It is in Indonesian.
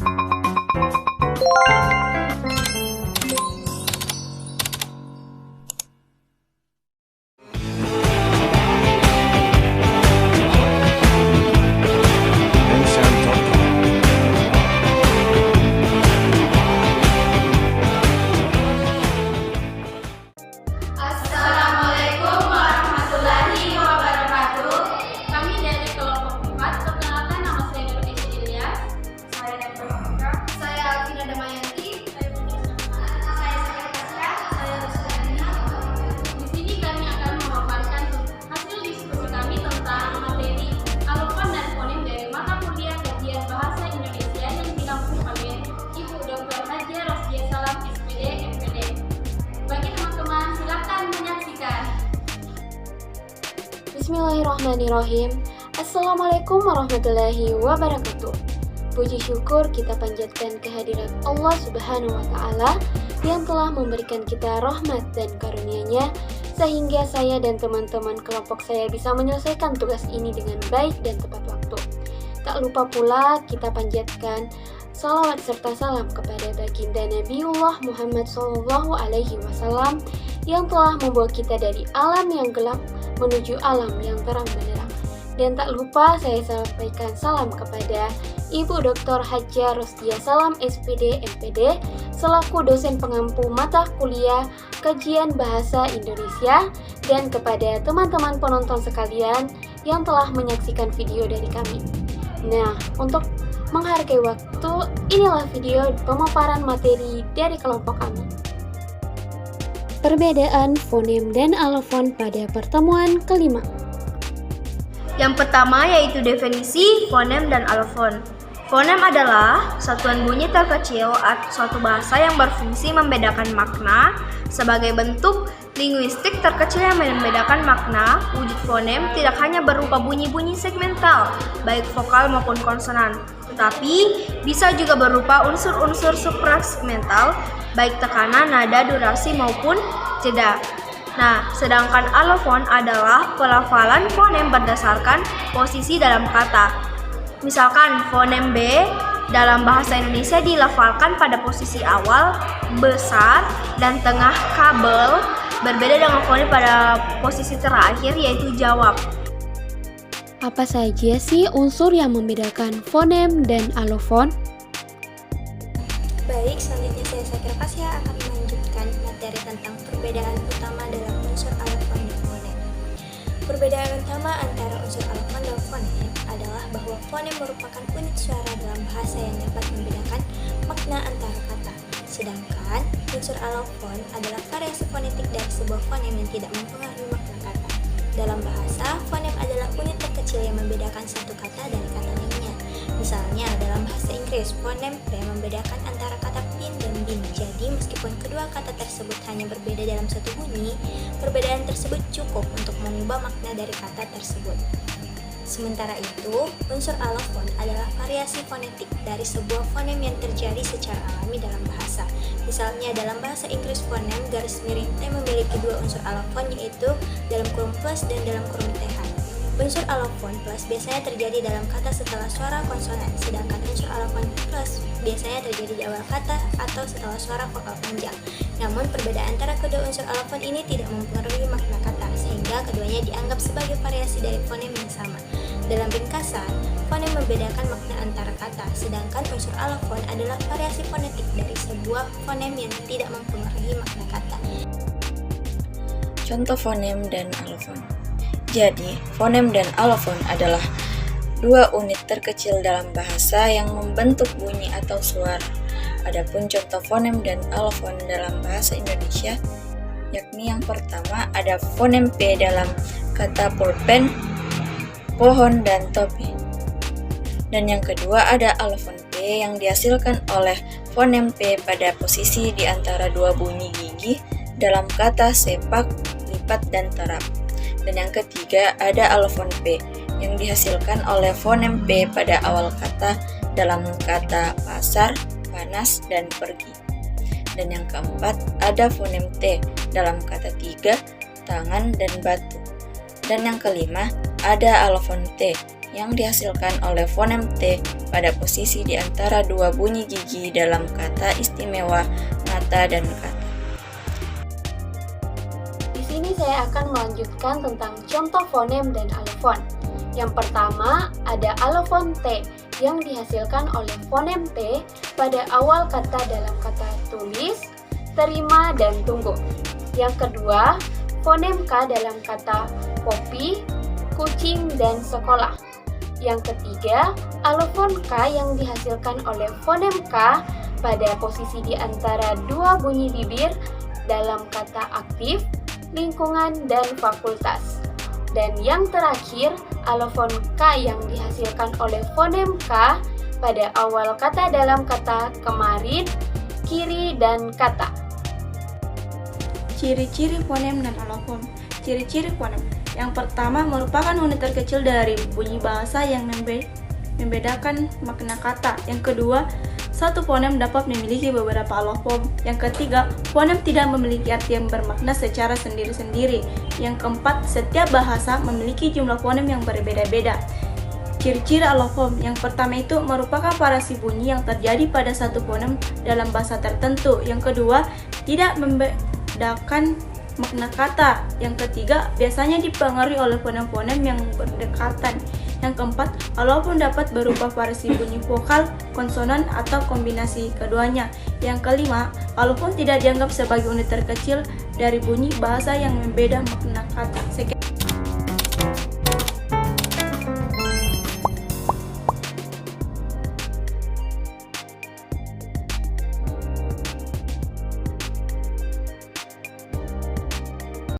Assalamualaikum warahmatullahi wabarakatuh. Kami dari kelompok 4, perkenalkan nama saya Nur Ilyas. Saya Dr. Fika. Saya Alvina Damayanti. Saya Putri Sama. Saya Tasya. Saya Rusdani. Di sini kami akan memaparkan hasil diskusi kami tentang materi alofon dan fonem dari mata kuliah kajian bahasa Indonesia yang dinampung oleh Ibu Dr. Haja Rosdia Salam SPD MPD. Bagi teman-teman, silakan menyaksikan. Bismillahirrahmanirrahim. Assalamualaikum warahmatullahi wabarakatuh. Puji syukur kita panjatkan kehadirat Allah Subhanahu wa Ta'ala yang telah memberikan kita rahmat dan karunia-Nya sehingga saya dan teman-teman kelompok saya bisa menyelesaikan tugas ini dengan baik dan tepat waktu. Tak lupa pula kita panjatkan salawat serta salam kepada baginda Nabiullah Muhammad SAW yang telah membawa kita dari alam yang gelap menuju alam yang terang benderang. Dan tak lupa saya sampaikan salam kepada Ibu Dr. Haja Rosdia Salam SPD MPD selaku dosen pengampu mata kuliah kajian bahasa Indonesia dan kepada teman-teman penonton sekalian yang telah menyaksikan video dari kami. Nah, untuk menghargai waktu, inilah video pemaparan materi dari kelompok kami. Perbedaan fonem dan alofon pada pertemuan kelima. Yang pertama yaitu definisi fonem dan alofon. Fonem adalah satuan bunyi terkecil atau suatu bahasa yang berfungsi membedakan makna sebagai bentuk linguistik terkecil yang membedakan makna. Wujud fonem tidak hanya berupa bunyi-bunyi segmental, baik vokal maupun konsonan, tetapi bisa juga berupa unsur-unsur suprasegmental, baik tekanan, nada, durasi maupun jeda. Nah, sedangkan alofon adalah pelafalan fonem berdasarkan posisi dalam kata. Misalkan fonem B dalam bahasa Indonesia dilafalkan pada posisi awal, besar, dan tengah kabel, berbeda dengan fonem pada posisi terakhir yaitu jawab. Apa saja sih unsur yang membedakan fonem dan alofon? Baik, selanjutnya saya Sakira Fasya akan melanjutkan materi tentang perbedaan utama dalam unsur alofon dan fonem. Perbedaan utama antara unsur alofon dan fonem adalah bahwa fonem merupakan unit suara dalam bahasa yang dapat membedakan makna antara kata. Sedangkan unsur alofon adalah variasi fonetik dari sebuah fonem yang tidak mempengaruhi makna kata. Dalam bahasa, fonem adalah unit terkecil yang membedakan satu kata dari kata lainnya. Misalnya, dalam bahasa Inggris, fonem P membedakan antara kata pin dan bin. Jadi, meskipun kedua kata tersebut hanya berbeda dalam satu bunyi, perbedaan tersebut cukup untuk mengubah makna dari kata tersebut. Sementara itu, unsur alofon adalah variasi fonetik dari sebuah fonem yang terjadi secara alami dalam bahasa. Misalnya, dalam bahasa Inggris, fonem garis miring T memiliki dua unsur alofon, yaitu dalam kurung plus dan dalam kurung TH. Unsur alofon plus biasanya terjadi dalam kata setelah suara konsonan, sedangkan unsur alofon plus biasanya terjadi di awal kata atau setelah suara vokal panjang. Namun, perbedaan antara kedua unsur alofon ini tidak mempengaruhi makna kata, sehingga keduanya dianggap sebagai variasi dari fonem yang sama. Dalam ringkasan, fonem membedakan makna antara kata, sedangkan unsur alofon adalah variasi fonetik dari sebuah fonem yang tidak mempengaruhi makna kata. Contoh fonem dan alofon. Jadi, fonem dan alofon adalah dua unit terkecil dalam bahasa yang membentuk bunyi atau suara. Adapun contoh fonem dan alofon dalam bahasa Indonesia, yakni yang pertama ada fonem P dalam kata pulpen, pohon, dan topi. Dan yang kedua ada alofon P yang dihasilkan oleh fonem P pada posisi di antara dua bunyi gigi dalam kata sepak, lipat, dan terap. Dan yang ketiga ada alofon P yang dihasilkan oleh fonem P pada awal kata dalam kata pasar, panas, dan pergi. Dan yang keempat ada fonem T dalam kata tiga, tangan, dan batu. Dan yang kelima ada alofon T yang dihasilkan oleh fonem T pada posisi di antara dua bunyi gigi dalam kata istimewa, ngata, dan kata. Di sini saya akan melanjutkan tentang contoh fonem dan alofon. Yang pertama ada alofon T yang dihasilkan oleh fonem T pada awal kata dalam kata tulis, terima, dan tunggu. Yang kedua, fonem K dalam kata kopi, kucing, dan sekolah. Yang ketiga, alofon K yang dihasilkan oleh fonem K pada posisi di antara dua bunyi bibir dalam kata aktif, lingkungan, dan fakultas. Dan yang terakhir, alofon K yang dihasilkan oleh fonem K pada awal kata dalam kata kemarin, kiri, dan kata. Ciri-ciri fonem dan alofon. Ciri-ciri fonem. Yang pertama merupakan unit terkecil dari bunyi bahasa yang membedakan makna kata. Yang kedua, satu fonem dapat memiliki beberapa alofon. Yang ketiga, fonem tidak memiliki arti yang bermakna secara sendiri-sendiri. Yang keempat, setiap bahasa memiliki jumlah fonem yang berbeda-beda. Ciri-ciri alofon. Yang pertama itu merupakan variasi bunyi yang terjadi pada satu fonem dalam bahasa tertentu. Yang kedua, tidak membedakan makna kata. Yang ketiga, biasanya dipengaruhi oleh fonem-fonem yang berdekatan. Yang keempat, alofon dapat berupa variasi bunyi vokal, konsonan, atau kombinasi keduanya. Yang kelima, alofon tidak dianggap sebagai unit terkecil dari bunyi bahasa yang membeda makna kata.